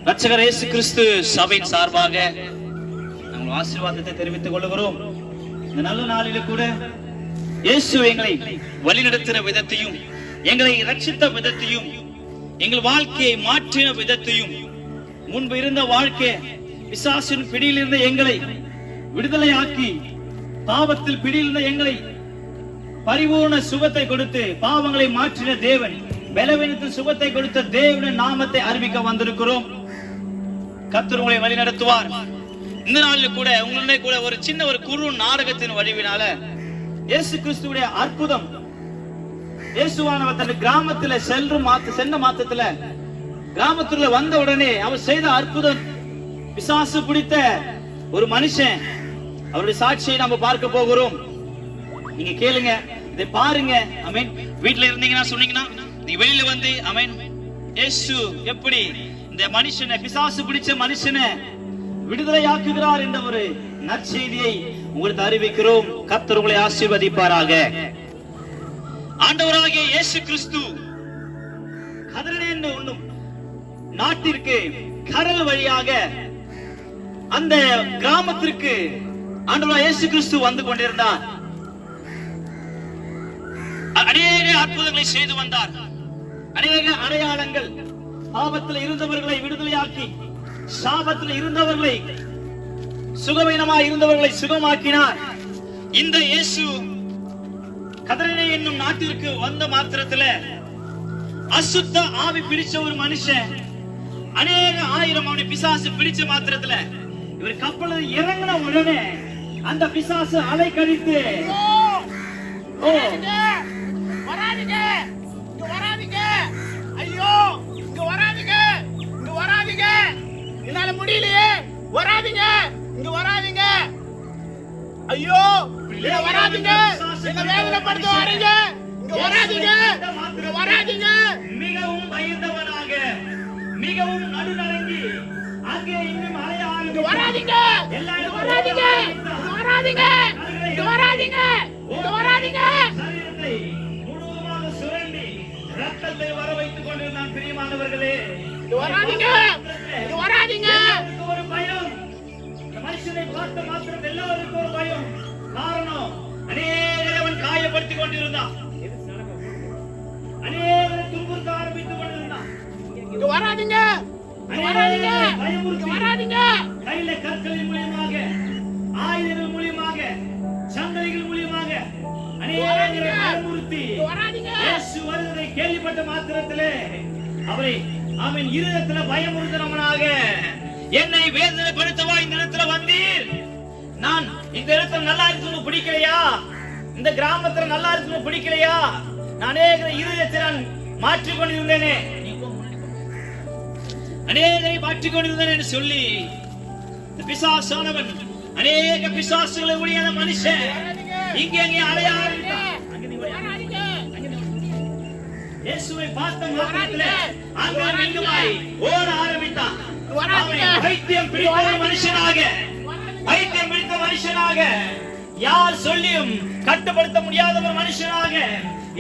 ரட்சகர் இயேசு கிறிஸ்து சபையின் சார்பாக நாங்கள் ஆசீர்வாதத்தை தெரிவித்துக் கொள்கிறோம். இந்த நல்ல நாளில கூட இயேசு எங்களை வழிநடத்தின விதத்தையும், எங்களை ரட்சித்த விதத்தையும், எங்கள் வாழ்க்கையை மாற்றின விதத்தையும், முன்பு இருந்த வாழ்க்கை பிசாசின் பிடியில் இருந்த எங்களை விடுதலையாக்கி, பாவத்தில் பிடியில் இருந்த எங்களை பரிபூர்ண சுகத்தை கொடுத்து பாவங்களை மாற்றின தேவன், பலவீனத்தில் சுகத்தை கொடுத்த தேவனின் நாமத்தை அறிவிக்க வந்திருக்கிறோம். கர்த்தர் உங்களை வழி நடத்துவார். இந்த நாளில் கூட உங்களுடைய கூட ஒரு சின்ன ஒரு குறு நாடகத்தின் வடிவினால இயேசு கிறிஸ்துவுடைய அற்புதம், இயேசுவானவர் தன் கிராமத்துல சென்ற மாத்தத்துல கிராமத்துல வந்த உடனே அவர் செய்த அற்புதம், பிசாசு பிடித்த ஒரு மனுஷன், அவருடைய சாட்சியை நம்ம பார்க்க போகிறோம். நீங்க கேளுங்க, இதை பாருங்க. ஆமென். வீட்டுல இருந்தீங்கன்னா சொன்னீங்கன்னா நீ வெளியில வந்து ஆமென், இயேசு எப்படி இந்த மனுஷனை, பிசாசு பிடிச்ச மனுஷனை விடுதலையாக்குகிறார் என்ற ஒரு நற்செய்தியை உங்களுக்கு அறிவிக்கிறோம். கர்த்தர் உங்களை ஆசீர்வதிப்பாராக. ஆண்டவராகிய இயேசு கிறிஸ்து கதரேன் என்னும் நாட்டிற்கு கடல் வழியாக அந்த கிராமத்திற்கு ஆண்டவராகிய இயேசு கிறிஸ்து வந்து கொண்டிருந்தார். அநேக அற்புதங்களை செய்து வந்தார். அநேக அடையாளங்கள், பாவத்தில் இருந்தவர்களை விடுதலையாக்கி, சாபத்தில் இருந்தவர்களை, சுகவீனமாய் இருந்தவர்களை சுகமாக்கினார். இந்த இயேசு கதரேனே என்னும் நாட்டிற்கு வந்த மாத்திரத்துல அசுத்த ஆவி பிடிச்ச ஒரு மனுஷன், அநேக ஆயிரம் அவனை பிசாசு பிடிச்ச மாத்திரத்துல இவர் கப்பலில் இறங்கின உடனே அந்த பிசாசு அலை கழித்து என்னால முடியலையே, வராதீங்க, இங்க வராதீங்க, ஐயோ இங்க வராதீங்க, என்ன வேதனைப்படுத்த வரீங்க, இங்க வராதீங்க, இங்க வராதீங்க. மிகவும் பயந்தவனாக, மிகவும் நடுநடுங்கி அங்கே இங்கும் அலையாக, இங்க வராதீங்க, இங்க வராதீங்க, இங்க வராதீங்க, இங்க வராதீங்க, இங்க வராதீங்க. சரீரத்தை முழுவதுமாக சுரண்டி ரத்தத்தை வர வைத்துக் கொண்டிருந்தான். பிரியமானவர்களே, இங்க வராதீங்க, இங்க வராதீங்க. ஒரு பயம், இந்த மனுஷனை பார்த்த மாத்திரம் எல்லாருக்கும் ஒரு பயம். காரணம், அநேகரை அவன் காயப்படுத்திக் கொண்டிருந்தான், அநேகரை துன்புறுத்த ஆரம்பித்துக் கொண்டிருந்தான். இங்க வராதீங்க, இங்க வராதீங்க, இங்க வராதீங்க. கையில கற்களின் மூலியமாக, ஆயுதங்கள் மூலியமாக, சங்கலிகள் மூலியமாக அநேகரை பயமுறுத்தி இயேசு வருவதை கேள்விப்பட்ட மாத்திரத்திலே அவரை அவன் இருதயத்துல பயமுறுத்தினவனாக, என்னை வேதனைப்படுத்தவா இந்த இடத்துல வந்தீர்? நான் இந்த இடத்துல நல்லா இருக்கணும் பிடிக்கலையா? இந்த கிராமத்துல நல்லா இருக்கணும் பிடிக்கலையா? நான் அநேக இருதயத்தை நான் மாற்றிக் கொண்டிருந்தேனே, அநேகரை மாற்றிக் கொண்டிருந்தேன் என்று சொல்லி பிசாசானவன், அநேக பிசாசுகளை உடைய மனுஷன் இங்கே அங்கே அலைய ஆரம்பித்தான். இயேசுவை பார்த்த மாத்திரத்திலே அங்கும் இங்குமாய் ஓட ஆரம்பித்தான். பைத்தியம் பிடித்த மனுஷனாக, பைத்தியம் பிடித்த மனுஷனாக, யார் சொல்லியும் கட்டுப்படுத்த முடியாத ஒரு மனுஷனாக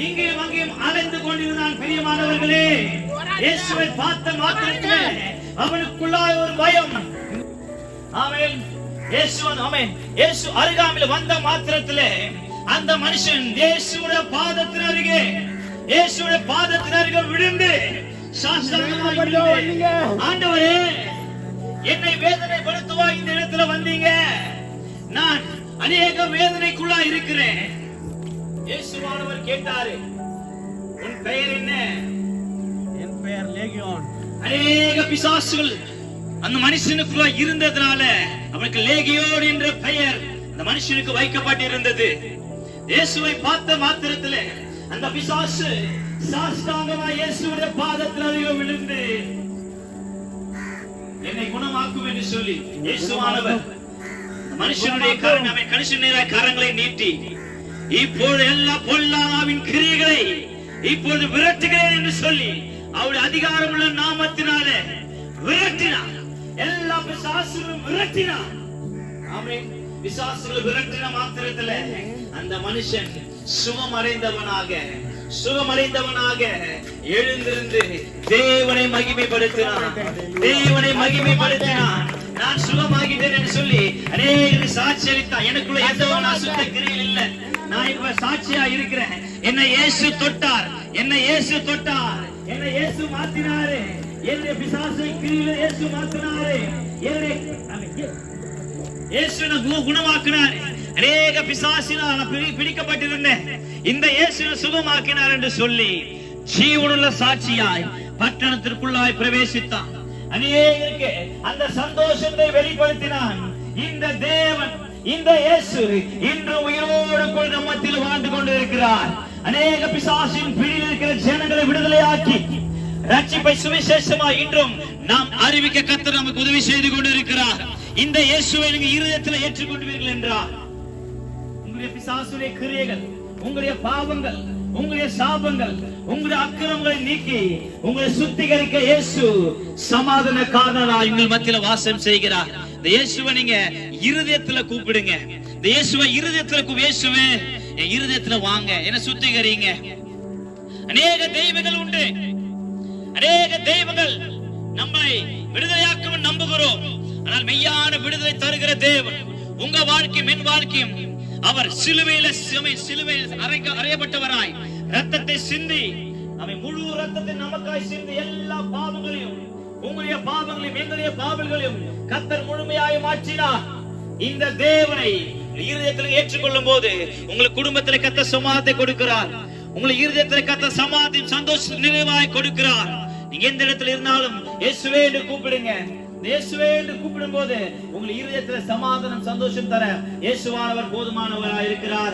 இங்கேயும் அங்கேயும் அலைந்து கொண்டிருந்தான். பிரியமானவர்களே, இயேசுவை பார்த்த மாத்திரத்திலே அவனுக்குள்ளாய் ஒரு பயம். ஆமென். இயேசு அருகாமையில் வந்த மாத்திரத்திலே அந்த மனுஷன் இயேசுவுடைய பாதத்தின் அருகே, இயேசுவுடைய பாதத்தின் அருகே விழுந்து சாஷ்டாங்கமாய் விழுந்து, ஆண்டவரே என்னை வேதனைப்படுத்துவா இந்த இடத்துல வந்தீங்க? நான் அநேக வேதனைக்குள்ளா இருக்கிறேன். இயேசுவானவர் கேட்டாரு, உன் பெயர் என்ன? என் பெயர் லேகியோன். அநேக பிசாசுகள் அந்த மனுஷனுக்குள்ள இருந்ததுனால அவனுக்கு லேகியோன் என்ற பெயர் அந்த மனுஷனுக்கு வைக்கப்பட்டிருந்தது. இயேசுவை பார்த்த மாத்திரத்தில் அந்த பிசாசு சாஷ்டாங்கமாய் இயேசுவுடைய பாதத்தில் அருகே விழுந்து என்னை குணமாக்கும் என்று சொல்லி இயேசுவானவர் மனுஷனுடைய கரங்களை நீட்டி, இப்போது எல்லா பொல்லாவின் கிரியைகளை இப்போது விரட்டுகிறேன் என்று சொல்லி அவருடைய அதிகாரமுள்ள நாமத்தினாலே விரட்டினார். எல்லா பிசாசுகளும் விரட்டினார். ஆமென். பிசாசுகளை விரட்டின மாத்திரத்துல அந்த மனுஷன் சுகம் அடைந்தவனாக, சுகமடைந்தவனாக எழுந்திருந்து தேவனை மகிமைப்படுத்தினான். தேவனை மகிமைப்படுத்தினான். நான் சுகமாகிட்டேன் என்று சொல்லி அநேக சாட்சி அளித்தான். எனக்குள்ள எந்த ஒரு அசுத்த கிரியில் இல்ல. நான் இப்ப சாட்சியா இருக்கிறேன். என்னை இயேசு தொட்டார், என்னை இயேசு தொட்டார், என்னை இயேசு மாத்தினாரு, என்னுடைய பிசாசு கிரியில இயேசு மாத்தினாரு, இயேசு குணமாக்கினார். அநேக பிசாசினால் பிடிக்கப்பட்டிருந்தேன், இந்த இயேசு சுகமாக்கினார் என்று சொல்லி ஜீவனுள்ள சாட்சியாய் பட்டணத்திற்குள்ளாய் பிரவேசித்தான். அநேகருக்கு அந்த சந்தோஷத்தை வெளிப்படுத்தினான். இந்த தேவன், இந்த இயேசு இன்று உயிரோடு கூட நம்மத்தில் வாழ்ந்து கொண்டிருக்கிறார். அநேக பிசாசின் பிடியில் இருக்கிற ஜனங்களை விடுதலையாக்கி ரட்சிப்பை சுவிசேஷமாய் இன்றும் நாம் அறிவிக்க கர்த்தர் நமக்கு உதவி செய்து கொண்டிருக்கிறார். இந்த இயேசுவை நீங்க இருதயத்தில் ஏற்றுக்கொள்வீர்கள் என்றால் உங்களுடைய பிசாசுடைய கிரியைகள், உங்களுடைய பாவங்கள், உங்களுடைய சாபங்கள், உங்களுடைய அக்கிரமங்களை நீக்கி உங்களை சுத்திகரிக்க இயேசு சமாதானக்காரனாய் உங்கள் மத்தியில வாசம் செய்கிறார். இந்த இயேசுவை நீங்க இருதயத்துல கூப்பிடுங்க. இந்த இயேசுவை இருதயத்துல இயேசுவே என் இருதயத்துல வாங்க, என்ன சுத்திகரிங்க. அநேக தெய்வங்கள் உண்டு, அநேக தெய்வங்கள் நம்மை விடுதலையாக்கும் நம்புகிறோம். ஆனால் மெய்யான விடுதலை தருகிற தேவன் உங்க வாழ்க்கையும் என் வாழ்க்கையும் அவர் சிலுவையில் அறையப்பட்டவராய் ரத்தத்தை சிந்தி, அவை முழு ரத்தத்தை நமக்காய் சிந்தி எல்லா பாவங்களையும், உங்களுடைய பாவங்களையும் எங்களுடைய பாவங்களையும் கர்த்தர் முழுமையாய் மாற்றினார். இந்த தேவனை இருதயத்தில் ஏற்றுக்கொள்ளும் போது உங்களுக்கு குடும்பத்தில் கர்த்தர் சமாதானத்தை கொடுக்கிறார். உங்களை இருதயத்தில் கர்த்தர் சமாதானம் சந்தோஷம் நிறைவாய் கொடுக்கிறார். நீங்க எந்த இடத்துல இருந்தாலும் இயேசுவே என்று கூப்பிடுங்க. இயேசுவே என்று கூப்பிடும் போது உங்கள் இருதயத்தில் சமாதானம் சந்தோஷம் தர இயேசுவானவர் போதுமானவராய் இருக்கிறார்.